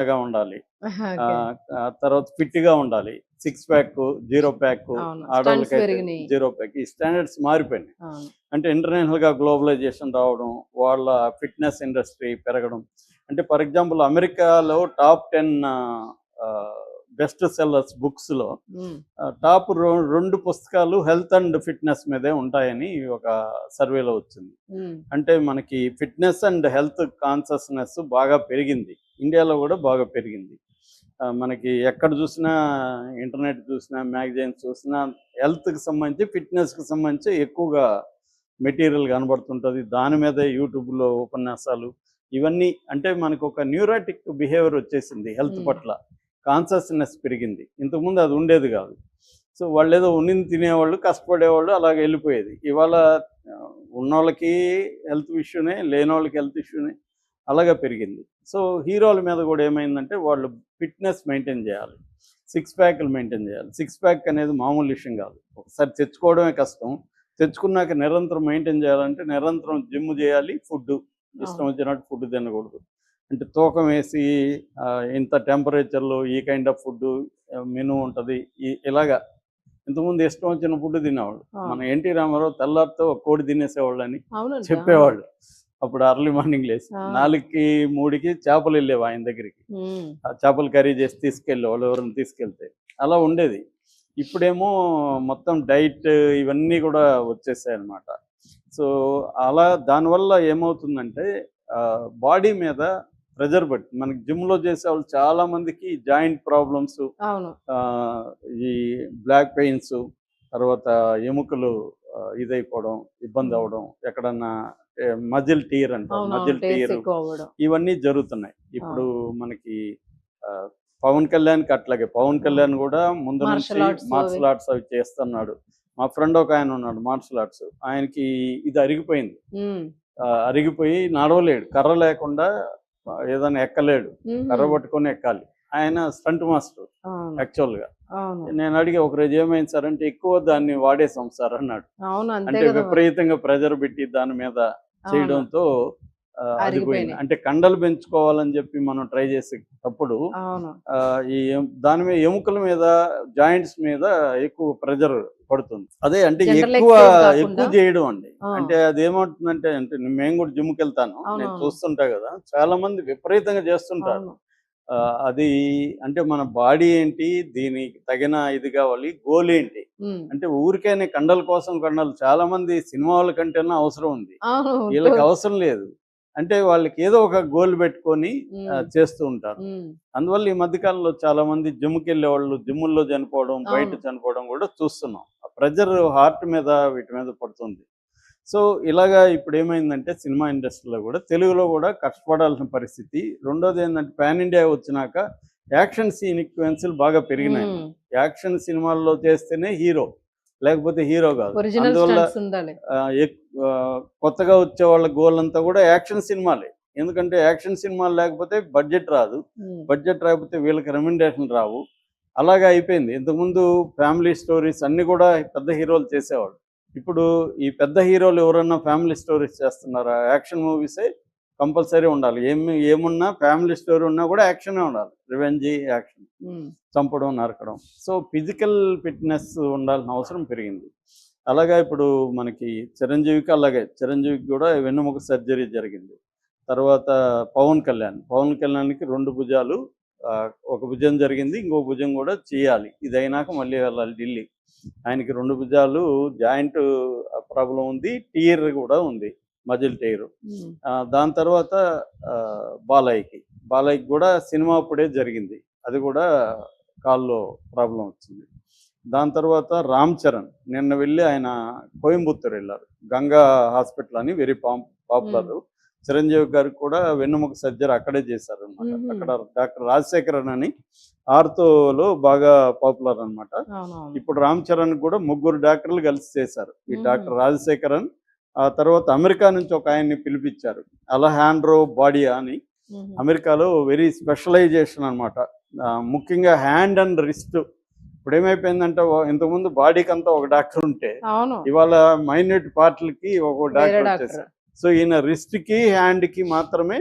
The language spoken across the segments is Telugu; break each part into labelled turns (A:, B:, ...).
A: గా ఉండాలి.
B: ఓకే.
A: తర్వాత ఫిట్‌గా ఉండాలి. 6 ప్యాక్, 0 ప్యాక్,
B: అవును. స్టంట్స్
A: ఆడోళ్ళకైతే
B: పెరిగినియి.
A: 0 ప్యాక్. ఈ స్టాండర్డ్స్ మారిపోయినాయి.
B: అవును.
A: అంటే ఇంటర్నేషనల్‌గా గ్లోబలైజేషన్ రావడం, వాళ్ళ ఫిట్‌నెస్ ఇండస్ట్రీ పెరగడం. అంటే ఫర్ ఎగ్జాంపుల్ అమెరికాలో టాప్ 10 బెస్ట్ సెల్లర్స్ బుక్స్‌లో
B: హ్మ్.
A: టాప్ 2 పుస్తకాలు హెల్త్ అండ్ ఫిట్‌నెస్ మీదే ఉంటాయని ఒక సర్వేలో వచ్చింది.
B: హ్మ్.
A: అంటే మనకి ఫిట్‌నెస్ అండ్ హెల్త్ కాన్షియస్‌నెస్ బాగా పెరిగింది. ఇండియాలో గూడా బాగా పెరిగింది. మనకి ఎక్కడ చూసినా ఇంటర్నెట్ చూసినా, మ్యాగజైన్స్ చూసినా హెల్త్‌కి సంబంధించి, ఫిట్‌నెస్‌కి సంబంధించి ఎక్కువగా మెటీరియల్ కనబడుతుంటది. దాని మీదే యూట్యూబ్‌లో ఉపన్యాసాలు ఇవన్నీ అంటే మనకొక న్యూరాటిక్ బిహేవియర్ వచ్చేసింది హెల్త్
B: హ్మ్.
A: పట్ల. కాన్షియస్‌నెస్ పెరిగింది. ఇంతకుముందు అది ఉండేది గాదు. సో, వాళ్ళేదో ఉన్నింది తినేవాళ్ళు, కష్టపడేవాళ్ళు అలాగే వెళ్ళిపోయేది. ఇవాళ ఉన్నోళ్ళకి హెల్త్ ఇష్యూనే, లేనోళ్ళకి హెల్త్ ఇష్యూనే అలాగా పెరిగింది. సో, హీరోల మీద గూడా ఏమైందంటే వాళ్ళు ఫిట్‌నెస్ మెయింటైన్ జేయాలి. 6 ప్యాక్‌లు మెయింటైన్ జేయాలి. 6 ప్యాక్ అనేది మామూలు విషయం గాదు. ఒకసారి తెచ్చుకోవడమే కష్టం. తెచ్చుకున్నాక నిరంతరం మెయింటైన్ జేయాలంటే నిరంతరం జిమ్ జేయాలి, ఫుడ్డు. ఇష్టం
B: అవును.
A: వచ్చినట్టు ఫుడ్ తినకూడదు. అంటే తూకం వేసి ఇంత టెంపరేచర్‌లో ఈ కైండ్ ఆఫ్ ఫుడ్డు మెనూ ఉంటది. ఇలాగా ఇంతకుముందు ఇష్టం వచ్చిన ఫుడ్ తినేవాళ్ళు. మన
B: అవును.
A: ఎన్టీ రామారావు తెల్లారితో ఒక కోడి తినేసేవాళ్ళని
B: అవునండి. అవును.
A: చెప్పేవాళ్ళు. అప్పుడు ఎర్లీ మార్నింగ్ లేసి.
B: ఆ!
A: 4కి, 3కి చేపలెళ్ళేవి ఆయన దగ్గరికి.
B: హ్మ్.
A: ఆ చేపల కర్రీ చేసి తీసుకెళ్ళేవాళ్ళు ఎవరైనా తీసుకెళ్తే. అలా ఉండేది. ఇప్పుడేమో మొత్తం డైట్ ఇవన్నీ కూడా వచ్చేసాయన్నమాట. సో, అలా దానివల్ల ఏమవుతుందంటే బాడీ మీద ప్రెషర్ పడుతుంది. మనకి జిమ్‌లో చేసేవాళ్ళు చాలా మందికి జాయింట్ ప్రాబ్లమ్స్,
B: అవును.
A: ఆహ్, ఈ బ్లాక్ పెయిన్స్, తర్వాత ఎముకలు ఇదైపోవడం,
B: హ్మ్.
A: ఇబ్బందవ్వడం, ఎక్కడన్నా మజిల్ టీర్ అంటారు.
B: అవునవును.
A: మజిల్
B: టేస్ట్
A: టీర్
B: ఎక్కువవ్వడం.
A: ఇవన్నీ జరుగుతున్నాయి. ఇప్పుడు
B: అవును.
A: మనకి ఆహ్, పవన్ కళ్యాణ్‌కి అట్లాగే. పవన్
B: అవును.
A: కళ్యాణ్ గూడా ముందు నుంచి
B: మార్షల్ ఆర్ట్స్ అవి.
A: మార్షల్ ఆర్ట్స్ అవి చేస్తున్నాడు. మా ఫ్రెండ్ ఒకాయన ఉన్నాడు మార్షల్ ఆర్ట్స్. ఆయనకి ఇది అరిగిపోయింది.
B: హ్మ్.
A: అరిగిపోయి నడవలేడు. కర్ర లేకుండా ఏదైనా ఎక్కలేడు.
B: హుహు.
A: కర్ర పట్టుకొని ఎక్కాలి. ఆయన స్టంట్ మాస్టర్
B: అవును.
A: యాక్చువల్‌గా.
B: అవును.
A: నేనడిగా ఒకరోజు ఏమైంది సార్ అంటే, "ఎక్కువ దాన్ని వాడేసాం సార్" అన్నాడు.
B: అవును. అంతే
A: అంటే
B: గదా మరి.
A: విపరీతంగా ప్రెషర్ పెట్టి దాని మీద
B: అవును.
A: చేయడంతో అది పోయింది.
B: అరిగిపోయినాయి.
A: అంటే కండలు పెంచుకోవాలని చెప్పి మనం ట్రై చేసేటప్పుడు
B: అవును.
A: ఈ దాని మీద ఎముకల మీద, జాయింట్స్ మీద ఎక్కువ ప్రెషర్ పడుతుంది. అదే అంటే
B: జనరల్
A: ఎక్కువ,
B: ఎక్సర్‌సైజ్
A: ఎక్కువ
B: గాకుండా
A: చేయడం అండి.
B: ఆ!
A: అంటే అదేమవుతుందంటే అంటే మేము కూడా జిమ్‌కెళ్తాను. నేను
B: అవునవును.
A: చూస్తుంటా గదా! చాలా మంది విపరీతంగా చేస్తుంటారు.
B: అవును.
A: అది అంటే మన బాడీ ఏంటి? దీనికి తగిన ఇది గావాలి. గోల్ ఏంటి?
B: హ్మ్.
A: అంటే ఊరికేనే కండల కోసం కండలు చాలామంది సినిమాల కంటేనా అవసరం ఉంది.
B: అవును.
A: వీళ్ళకి అవసరం లేదు. అంటే వాళ్ళకి ఏదో ఒక గోల్ పెట్టుకొని
B: హ్మ్.
A: చేస్తూ ఉంటారు.
B: హ్మ్.
A: అందువల్ల ఈ మధ్య కాలంలో చాలామంది జిమ్‌కెళ్ళేవాళ్ళు జిమ్ముల్లో చనిపోవడం, బయట
B: అవును.
A: చనిపోవడం గూడా చూస్తున్నాం. ఆ ప్రెషర్ హార్ట్ మీద వీటి మీద పడుతుంది. సో, ఇలాగా ఇప్పుడేమైందంటే సినిమా ఇండస్ట్రీలో గూడా, తెలుగులో గూడా కష్టపడాల్సిన పరిస్థితి. రెండోదేందంటే పాన్ ఇండియా వచ్చినాక యాక్షన్ సీక్వెన్స్‌లు బాగా
B: హ్మ్.
A: పెరిగినాయన్నమాట. యాక్షన్ సినిమాల్లో చేస్తేనే హీరో. లేకపోతే హీరో గాదు.
B: ఒరిజినల్
A: అందువల్ల
B: స్టంట్స్ ఉండాలి.
A: ఆహ్, ఎక్ కొత్తగా వచ్చేవాళ్ళ గోలంతా గూడా యాక్షన్ సినిమాలే. ఎందుకంటే యాక్షన్ సినిమాలు లేకపోతే బడ్జెట్ రాదు.
B: హ్మ్.
A: బడ్జెట్ రాకపోతే వీళ్ళకి రెమ్యునరేషన్ రావు. అలాగా అయిపోయింది. ఇంతకుముందు ఫ్యామిలీ స్టోరీస్ అన్నీ గూడా పెద్ద హీరోలు చేసేవాళ్ళు. ఇప్పుడు ఈ పెద్ద హీరోలు ఎవరన్నా ఫ్యామిలీ స్టోరీస్ చేస్తున్నారా? యాక్షన్ మూవీసే కంపల్సరీ ఉండాలి. ఏమున్నా ఫ్యామిలీ స్టోరీ ఉన్నా గూడా యాక్షనే ఉండాలి. రివెంజీ, యాక్షన్.
B: హ్మ్.
A: చంపడం, నరకడం. సో, ఫిజికల్ ఫిట్‌నెస్ ఉండాల్సిన అవసరం పెరిగింది. అలాగా ఇప్పుడు మనకి చిరంజీవికి అలాగే. చిరంజీవికి గూడా వెన్నెముక సర్జరీ జరిగింది. తర్వాత పవన్ కళ్యాణ్. పవన్ కళ్యాణ్‌కి 2 భుజాలు, ఒక భుజం జరిగింది. ఇంకో భుజం గూడా చేయాలి. ఇదయినాక మళ్ళీ వెళ్ళాలి ఢిల్లీ. ఆయనకి 2 భుజాలు జాయింట్ ప్రాబ్లమ్ ఉంది. టియర్ గూడా ఉంది. మజిల్ టెయిర్.
B: హ్మ్.
A: దాని తర్వాత బాలయ్యకి గూడా సినిమా అప్పుడే జరిగింది. అది గూడా కాల్లో ప్రాబ్లమ్ వచ్చింది. దాని తర్వాత రామ్ చరణ్ నిన్న వెళ్లి ఆయన కోయంబత్తూర్ వెళ్లారు. గంగా హాస్పిటల్ అని వెరీ
B: హ్మ్.
A: పాపులర్. చిరంజీవి గారికి కూడా వెన్నెముక సర్జరీ అక్కడే చేశారనమాట.
B: హుహు.
A: అక్కడ డాక్టర్ రాజశేఖరన్ అని ఆర్థోలో బాగా పాపులర్ అనమాట.
B: అవునవును.
A: ఇప్పుడు రామ్ చరణ్ కూడా ముగ్గురు డాక్టర్లు కలిసి చేశారు. ఈ
B: హుహు.
A: డాక్టర్ రాజశేఖరన్, ఆ తర్వాత అమెరికా నుంచి ఒక ఆయన్ని పిలిపించారు. అలహాండ్రో బాడియా అని.
B: హుహు.
A: అమెరికాలో వెరీ స్పెషలైజేషన్ అనమాట. ముఖ్యంగా హ్యాండ్ అండ్ రిస్ట్. ఇప్పుడేమైపోయిందంటే ఇంతకుముందు బాడీకంతా ఒక డాక్టర్ ఉంటే,
B: అవును.
A: ఇవాళ మైన్యూట్ పార్ట్‌లకి ఒక్కో
B: వేరే
A: డాక్టర్
B: డాక్టర్.
A: వచ్చేసారు. సో, ఈయన రిస్ట్‌కి, హ్యాండ్‌కి మాత్రమే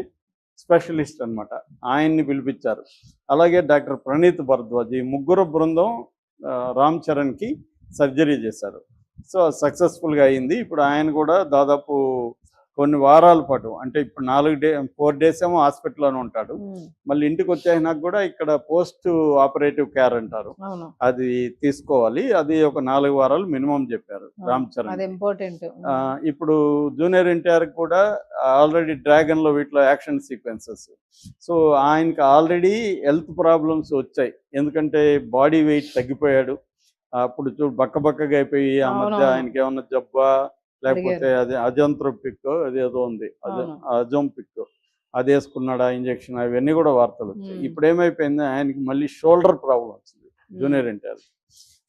A: స్పెషలిస్ట్ అన్నమాట. ఆయన్ని పిలిపించారు. అలాగే డాక్టర్ ప్రణీత్ భరద్వాజ్, ఈ ముగ్గురు బృందం రామ్ చరణ్కి సర్జరీ చేశారు. సో సక్సెస్ఫుల్గా అయింది. ఇప్పుడు ఆయన కూడా దాదాపు కొన్ని వారాల పాటు, అంటే ఇప్పుడు 4 డేస్ ఏమో హాస్పిటల్లోనే ఉంటాడు. మళ్ళీ ఇంటికి వచ్చాక కూడా ఇక్కడ పోస్ట్ ఆపరేటివ్ కేర్ అంటారు,
B: అవును.
A: అది తీసుకోవాలి. అది ఒక 4 వారాలు మినిమం చెప్పారు రామ్
B: అది
A: చరణ్.
B: ఇంపార్టెంట్.
A: ఇప్పుడు జూనియర్ ఎన్టీఆర్ కూడా ఆల్రెడీ డ్రాగన్లో వీటిలో యాక్షన్ సీక్వెన్సెస్. సో ఆయనకి ఆల్రెడీ హెల్త్ ప్రాబ్లమ్స్ వచ్చాయి, ఎందుకంటే బాడీ వెయిట్ తగ్గిపోయాడు. అప్పుడు చూడు బక్కగా అయిపోయి ఆ మధ్య
B: అవునవును.
A: ఆయనకి ఏమన్నా జబ్బా లేకపోతే
B: అడిగారు.
A: అది అజంత్రోపిక్ అదేదో ఉంది,
B: అవును.
A: అజంపిక్, అది వేసుకున్నాడా ఇంజక్షన్, అవన్నీ కూడా వార్తలు వచ్చాయి.
B: ఉమ్.
A: ఇప్పుడు ఏమైపోయింది, ఆయనకి మళ్ళీ షోల్డర్ ప్రాబ్లం వచ్చింది
B: ఉమ్.
A: జూనియర్ ఎన్టీఆర్.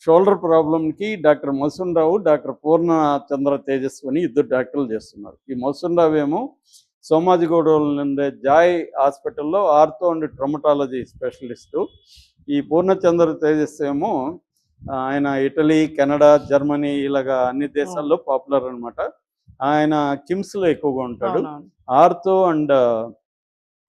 A: షోల్డర్ ప్రాబ్లంకి డాక్టర్ మసూన్ రావు, డాక్టర్ పూర్ణ చంద్ర తేజస్విని ఇద్దరు డాక్టర్లు చేస్తున్నారు. ఈ మసూన్ రావు ఏమో సోమాజిగూడలో ఉండే జాయ్ హాస్పిటల్లో ఆర్థో అండ్ ట్రమటాలజీ స్పెషలిస్టు. ఈ పూర్ణచంద్ర తేజస్వి ఏమో ఆయన ఇటలీ, కెనడా, జర్మనీ ఇలాగా అన్ని దేశాల్లో పాపులర్ అనమాట. ఆయన కిమ్స్లో ఎక్కువగా ఉంటాడు.
B: అవునవును.
A: Ortho and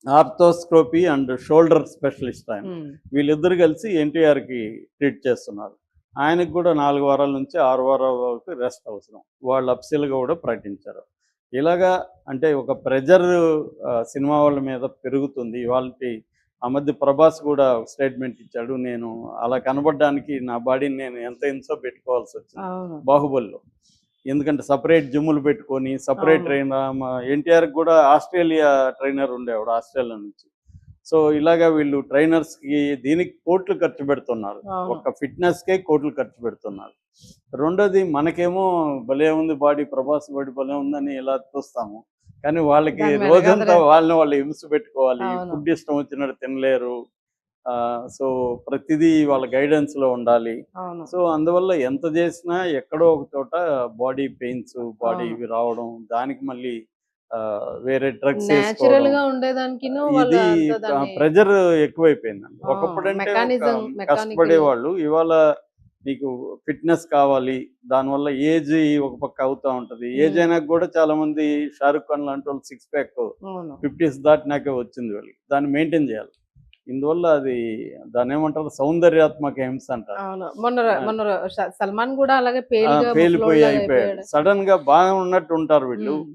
A: arthroscopy and shoulder specialist ఆయన.
B: ఉమ్.
A: వీళ్ళిద్దరు కలిసి ఎన్టీఆర్కి ట్రీట్ చేస్తున్నారు. ఆయనకు కూడా 4 వారాల నుంచి 6 వారాల వరకు రెస్ట్ అవసరం, వాళ్ళు అప్సెల్గా కూడా ప్రకటించారు. ఇలాగా అంటే ఒక ప్రెజర్ సినిమా వాళ్ళ మీద పెరుగుతుంది. ఇవాళ ఆ మధ్య ప్రభాస్ కూడా స్టేట్మెంట్ ఇచ్చాడు, నేను అలా కనబడడానికి నా బాడీని నేను ఎంత హింసో పెట్టుకోవాల్సి వచ్చింది
B: అవును.
A: బాహుబలిలో. ఎందుకంటే సపరేట్ జిమ్ములు పెట్టుకొని సపరేట్
B: అవును.
A: ట్రైనర్, ఎన్టీఆర్కి కూడా ఆస్ట్రేలియా ట్రైనర్ ఉండేవాడు ఆస్ట్రేలియా నుంచి. సో ఇలాగా వీళ్ళు ట్రైనర్స్కి దీనికి కోట్లు ఖర్చు పెడుతున్నారు,
B: అవును.
A: ఒక ఫిట్నెస్కే కోట్లు ఖర్చు పెడుతున్నారు. రెండోది మనకేమో భలే ఉంది బాడీ, ప్రభాస్ బాడీ భలే ఉందని ఇలా చూస్తాము, కానీ వాళ్ళకి
B: దాని
A: రోజంతా
B: వెనకాల
A: వాళ్ళు హింస పెట్టుకోవాలి,
B: అవును.
A: ఫుడ్ ఇష్టం వచ్చినట్టు తినలేరు. సో ప్రతిదీ వాళ్ళ గైడెన్స్లో ఉండాలి.
B: అవును.
A: సో అందువల్ల ఎంత చేసినా ఎక్కడో ఒక చోట బాడీ పెయిన్స్, బాడీ
B: అవును.
A: ఇవి రావడం, దానికి మళ్ళీ వేరే డ్రగ్స్
B: నేచురల్
A: వేసుకోవడం,
B: గా ఉండేదానికిను వాళ్ళు
A: ఇది
B: అంతా దాన్ని
A: ప్రెజర్ ఎక్కువైపోయిందండి. ఒకప్పుడంటే ఒక
B: మెకానిజం మెకానికల్.
A: కష్టపడేవాళ్ళు, ఇవాళ నీకు ఫిట్నెస్ కావాలి, దానివల్ల ఏజ్ ఒక పక్క అవుతా ఉంటుంది. ఏజ్ అయినాక కూడా చాలా మంది షారుఖ్ ఖాన్ లాంటి వాళ్ళు 6 ప్యాక్
B: అవును.
A: 50s దాటినాకే వచ్చింది వాళ్ళకి, దాన్ని మెయింటైన్ చేయాలి. ఇందువల్ల అది దాన్ని ఏమంటారు, సౌందర్యాత్మక హింస అంటారు.
B: అవును.
A: ఆ,
B: మొన్న సల్మాన్ కూడా అలాగే పేలిగా
A: పేలిపోయి
B: ముసలోళ్ళగా
A: అయిపోయాడు.
B: అయిపోయాడు.
A: సడన్ గా బాగా ఉన్నట్టు ఉంటారు వీళ్ళు,
B: ఉమ్.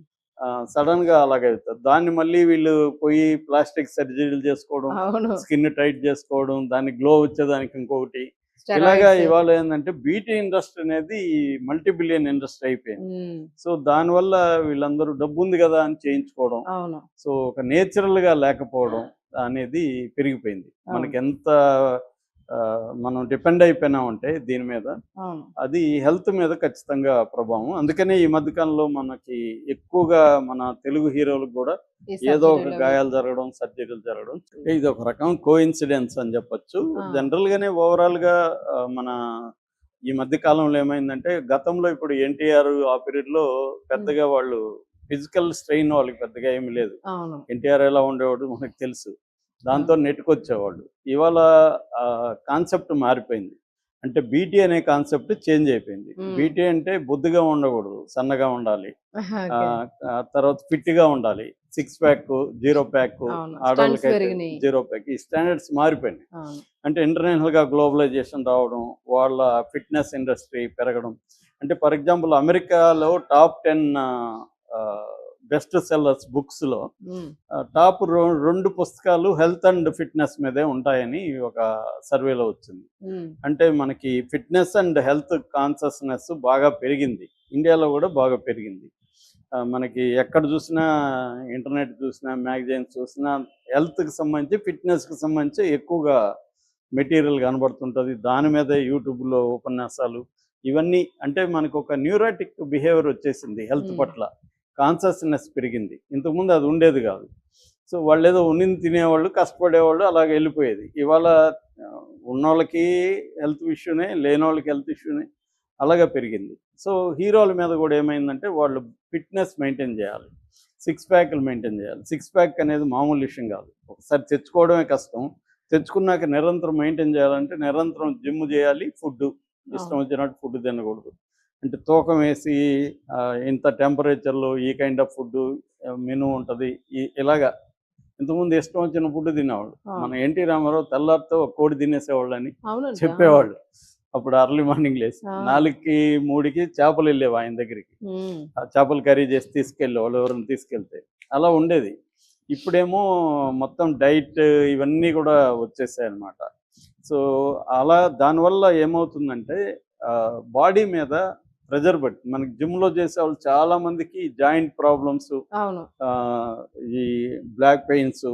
A: సడన్ గా అలాగే అవుతారు. దాన్ని మళ్ళీ వీళ్ళు పోయి ప్లాస్టిక్ సర్జరీలు చేసుకోవడం,
B: అవును.
A: స్కిన్ టైట్ చేసుకోవడం, దాన్ని గ్లో వచ్చేదానికి ఇంకొకటి, ఇలాగా
B: స్టెరాయిడ్స్.
A: ఇవాళ ఏంటంటే బ్యూటీ ఇండస్ట్రీ అనేది మల్టీ బిలియన్ ఇండస్ట్రీ అయిపోయింది.
B: ఉమ్.
A: సో దానివల్ల వీళ్ళందరూ డబ్బు ఉంది కదా అని చేయించుకోవడం,
B: అవును.
A: సో ఒక నేచురల్ గా లేకపోవడం అనేది పెరిగిపోయింది. మనకి
B: అవును.
A: ఎంత మనం డిపెండ్ అయిపోయినామంటే దీని మీద,
B: అవును.
A: అది హెల్త్ మీద ఖచ్చితంగా ప్రభావం. అందుకనే ఈ మధ్యకాలంలో మనకి ఎక్కువగా మన తెలుగు హీరోలకు కూడా
B: ఈ
A: ఏదో ఒక
B: సర్జరీలు అవి.
A: గాయాలు జరగడం, సర్జరీలు జరగడం, ఇది ఒక రకం కోఇన్సిడెన్స్ అని చెప్పొచ్చు.
B: ఆ.
A: జనరల్ గానే ఓవరాల్ గా మన ఈ మధ్య కాలంలో ఏమైందంటే, గతంలో ఇప్పుడు ఎన్టీఆర్ ఆ పీరియడ్ లో పెద్దగా వాళ్ళు ఫిజికల్ స్ట్రెయిన్ వాళ్ళకి పెద్దగా ఏమీ లేదు.
B: అవును.
A: ఎన్టీఆర్ ఎలా ఉండేవాడు మనకు తెలుసు, దాంతో నెట్టుకొచ్చేవాళ్ళు. ఇవాళ కాన్సెప్ట్ మారిపోయింది, అంటే బీటీ అనే కాన్సెప్ట్ చేంజ్ అయిపోయింది. బీటీ అంటే బొద్దుగా ఉండకూడదు, సన్నగా ఉండాలి.
B: ఓకే.
A: తర్వాత ఫిట్ గా ఉండాలి, 6 ప్యాక్ 0 ప్యాక్,
B: అవును. స్టంట్స్
A: ఆడవాళ్ళకైతే
B: పెరిగినాయి.
A: 0 ప్యాక్. ఈ స్టాండర్డ్స్ మారిపోయినాయి.
B: అవును.
A: అంటే ఇంటర్నేషనల్ గా గ్లోబలైజేషన్ రావడం, వాళ్ళ ఫిట్నెస్ ఇండస్ట్రీ పెరగడం. అంటే ఫర్ ఎగ్జాంపుల్ అమెరికాలో టాప్ 10 బెస్ట్ సెల్లర్స్ బుక్స్ లో
B: ఉమ్.
A: టాప్ 2 పుస్తకాలు హెల్త్ అండ్ ఫిట్నెస్ మీదే ఉంటాయని ఒక సర్వేలో వచ్చింది.
B: ఉమ్.
A: అంటే మనకి ఫిట్నెస్ అండ్ హెల్త్ కాన్షియస్నెస్ బాగా పెరిగింది, ఇండియాలో కూడా బాగా పెరిగింది. మనకి ఎక్కడ చూసినా, ఇంటర్నెట్ చూసినా, మ్యాగజైన్స్ చూసినా హెల్త్కి సంబంధించి, ఫిట్నెస్కి సంబంధించి ఎక్కువగా మెటీరియల్ కనబడుతుంటుంది. దాని మీద యూట్యూబ్లో ఉపన్యాసాలు ఇవన్నీ. అంటే మనకు ఒక న్యూరాటిక్ బిహేవియర్ వచ్చేసింది హెల్త్ పట్ల, కాన్షియస్నెస్ పెరిగింది. ఇంతకుముందు అది ఉండేది కాదు. సో వాళ్ళు ఏదో ఉన్నింది తినేవాళ్ళు, కష్టపడేవాళ్ళు, అలాగే వెళ్ళిపోయేది. ఇవాళ ఉన్నోళ్ళకి హెల్త్ ఇష్యూనే, లేనోళ్ళకి హెల్త్ ఇష్యూనే, అలాగే పెరిగింది. సో హీరోల మీద కూడా ఏమైందంటే, వాళ్ళు ఫిట్నెస్ మెయింటైన్ చేయాలి, 6 ప్యాక్లు మెయింటైన్ చేయాలి. 6 ప్యాక్ అనేది మామూలు విషయం కాదు, ఒకసారి తెచ్చుకోవడమే కష్టం. తెచ్చుకున్నాక నిరంతరం మెయింటైన్ చేయాలంటే నిరంతరం జిమ్ చేయాలి, ఫుడ్ ఇష్టం వచ్చినట్టు ఫుడ్ తినకూడదు. అంటే తూకం వేసి ఇంత టెంపరేచర్లో ఈ కైండ్ ఆఫ్ ఫుడ్ మెనూ ఉంటుంది, ఇలాగా ఇంతకుముందు ఇష్టం వచ్చిన ఫుడ్ తినేవాళ్ళు.
B: ఆ,
A: మన ఎన్టీ రామారావు తెల్లారితో ఒక కోడి తినేసేవాళ్ళు అని
B: అవునండి.
A: చెప్పేవాళ్ళు. అప్పుడు అర్లీ మార్నింగ్ లేసి
B: ఆ.
A: 4కి 3కి చేపలు వెళ్ళేవి ఆయన దగ్గరికి.
B: ఉమ్,
A: ఆ చేపలు కర్రీ చేసి తీసుకెళ్ళేవాళ్ళు ఎవరైనా తీసుకెళ్తే. అలా ఉండేది. ఇప్పుడేమో మొత్తం డైట్ ఇవన్నీ కూడా వచ్చేసాయి అన్నమాట. సో అలా దానివల్ల ఏమవుతుందంటే బాడీ మీద ప్రెజర్ పట్టి మనకి జిమ్లో చేసే వాళ్ళు చాలా మందికి జాయింట్ ప్రాబ్లమ్స్,
B: అవును.
A: ఈ బ్లాక్ పెయిన్స్,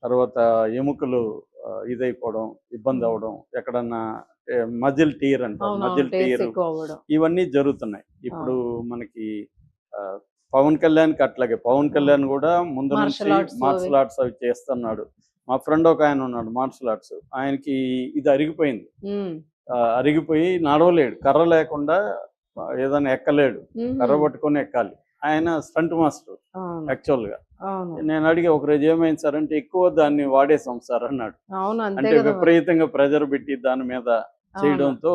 A: తర్వాత ఎముకలు ఇదైపోవడం, ఇబ్బంది
B: ఉమ్,
A: అవ్వడం, ఎక్కడన్నా మజిల్ టీర్ అంటారు,
B: అవునవును,
A: మజిల్
B: టేస్ట్
A: టీర్,
B: ఎక్కువ అవ్వడం.
A: ఇవన్నీ జరుగుతున్నాయి. ఇప్పుడు
B: అవును.
A: మనకి ఆ, పవన్ కళ్యాణ్కి అట్లాగే పవన్ కళ్యాణ్ కూడా ముందు నుంచి
B: మార్షల్ ఆర్ట్స్
A: మార్షల్ ఆర్ట్స్ అవి చేస్తున్నాడు. మా ఫ్రెండ్ ఒక ఆయన ఉన్నాడు మార్షల్ ఆర్ట్స్, ఆయనకి ఇది అరిగిపోయింది. అరిగిపోయి నడవలేడు, కర్ర లేకుండా ఏదైనా ఎక్కలేడు, కర్ర పట్టుకొని ఎక్కాలి. ఆయన స్టంట్ మాస్టర్
B: అవును.
A: యాక్చువల్గా.
B: అవును.
A: నేను అడిగి ఒకరోజు ఏమైంది సార్ అంటే, ఎక్కువ దాన్ని వాడేసాం సార్ అన్నాడు.
B: అవును, అంతే
A: అంటే
B: కదా మరి.
A: విపరీతంగా ప్రెజర్ పెట్టి దాని మీద
B: అవును,
A: చేయడంతో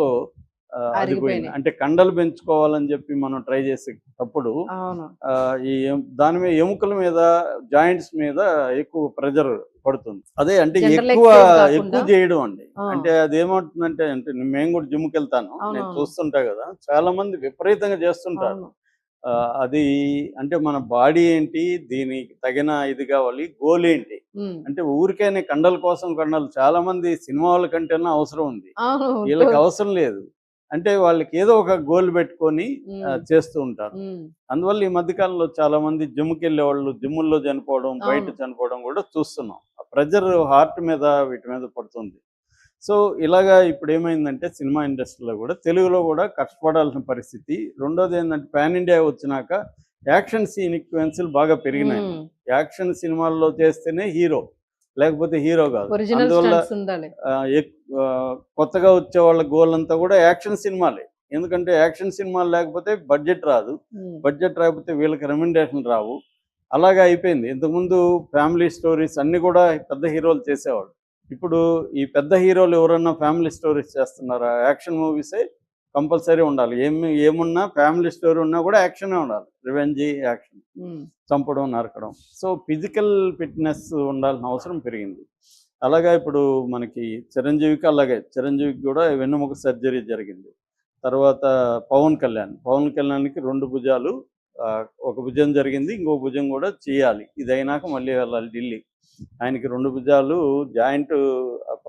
A: అది పోయింది.
B: అరిగిపోయినాయి.
A: అంటే కండలు పెంచుకోవాలని చెప్పి మనం ట్రై చేసేటప్పుడు
B: అవును.
A: ఈ దాని మీద ఎముకల మీద, జాయింట్స్ మీద ఎక్కువ ప్రెజర్ పడుతుంది. అదే అంటే
B: జనరల్
A: ఎక్కువ
B: ఎక్సర్సైజ్
A: ఎక్కువ
B: కాకుండా.
A: చేయడం అండి.
B: ఆ,
A: అంటే అది ఏమవుతుందంటే, అంటే మేము కూడా జిమ్కి వెళ్తాను, నేను
B: అవునవును.
A: చూస్తుంటా కదా, చాలా మంది విపరీతంగా చేస్తుంటారు.
B: అవును.
A: అది అంటే మన బాడీ ఏంటి, దీనికి తగిన ఇది కావాలి, గోల్ ఏంటి
B: ఉమ్,
A: అంటే ఊరికేనే కండల కోసం కండలు. చాలా మంది సినిమా వాళ్ళ కంటేనా అవసరం ఉంది,
B: అవును.
A: వీళ్ళకి అవసరం లేదు. అంటే వాళ్ళకి ఏదో ఒక గోల్ పెట్టుకొని
B: ఉమ్,
A: చేస్తూ ఉంటారు.
B: ఉమ్,
A: అందువల్ల ఈ మధ్యకాలంలో చాలా మంది జిమ్కి వెళ్ళే వాళ్ళు జిమ్ముల్లో చనిపోవడం, బయట
B: అవును.
A: చనిపోవడం కూడా చూస్తున్నాం. ఆ ప్రెజర్ హార్ట్ మీద, వీటి మీద పడుతుంది. సో ఇలాగా ఇప్పుడు ఏమైందంటే సినిమా ఇండస్ట్రీలో కూడా, తెలుగులో కూడా కష్టపడాల్సిన పరిస్థితి. రెండోది ఏంటంటే పాన్ ఇండియా వచ్చినాక యాక్షన్ సీక్వెన్స్లు బాగా పెరిగినాయి.
B: ఉమ్,
A: యాక్షన్ సినిమాల్లో చేస్తేనే హీరో, లేకపోతే హీరో కాదు.
B: ఒరిజినల్
A: అందువల్ల
B: స్టంట్స్ ఉండాలి.
A: కొత్తగా వచ్చే వాళ్ళ గోల్ అంతా కూడా యాక్షన్ సినిమాలే. ఎందుకంటే యాక్షన్ సినిమాలు లేకపోతే బడ్జెట్ రాదు,
B: ఉమ్,
A: బడ్జెట్ రాకపోతే వీళ్ళకి రెమ్యునరేషన్ రావు. అలాగే అయిపోయింది. ఇంతకుముందు ఫ్యామిలీ స్టోరీస్ అన్నీ కూడా పెద్ద హీరోలు చేసేవాళ్ళు. ఇప్పుడు ఈ పెద్ద హీరోలు ఎవరన్నా ఫ్యామిలీ స్టోరీస్ చేస్తున్నారా? యాక్షన్ మూవీసే కంపల్సరీ ఉండాలి. ఏమున్నా ఫ్యామిలీ స్టోరీ ఉన్నా కూడా యాక్షనే ఉండాలి. రివెంజ్, యాక్షన్,
B: ఉమ్,
A: చంపడం, నరకడం. సో ఫిజికల్ ఫిట్నెస్ ఉండాల్సిన అవసరం పెరిగింది. అలాగా ఇప్పుడు మనకి చిరంజీవికి అలాగే, చిరంజీవికి కూడా వెన్నుముక సర్జరీ జరిగింది. తర్వాత పవన్ కళ్యాణ్కి 2 భుజాలు, ఒక భుజం జరిగింది, ఇంకో భుజం కూడా చేయాలి. ఇది అయినాక మళ్ళీ వెళ్ళాలి ఢిల్లీ. ఆయనకి 2 భుజాలు జాయింట్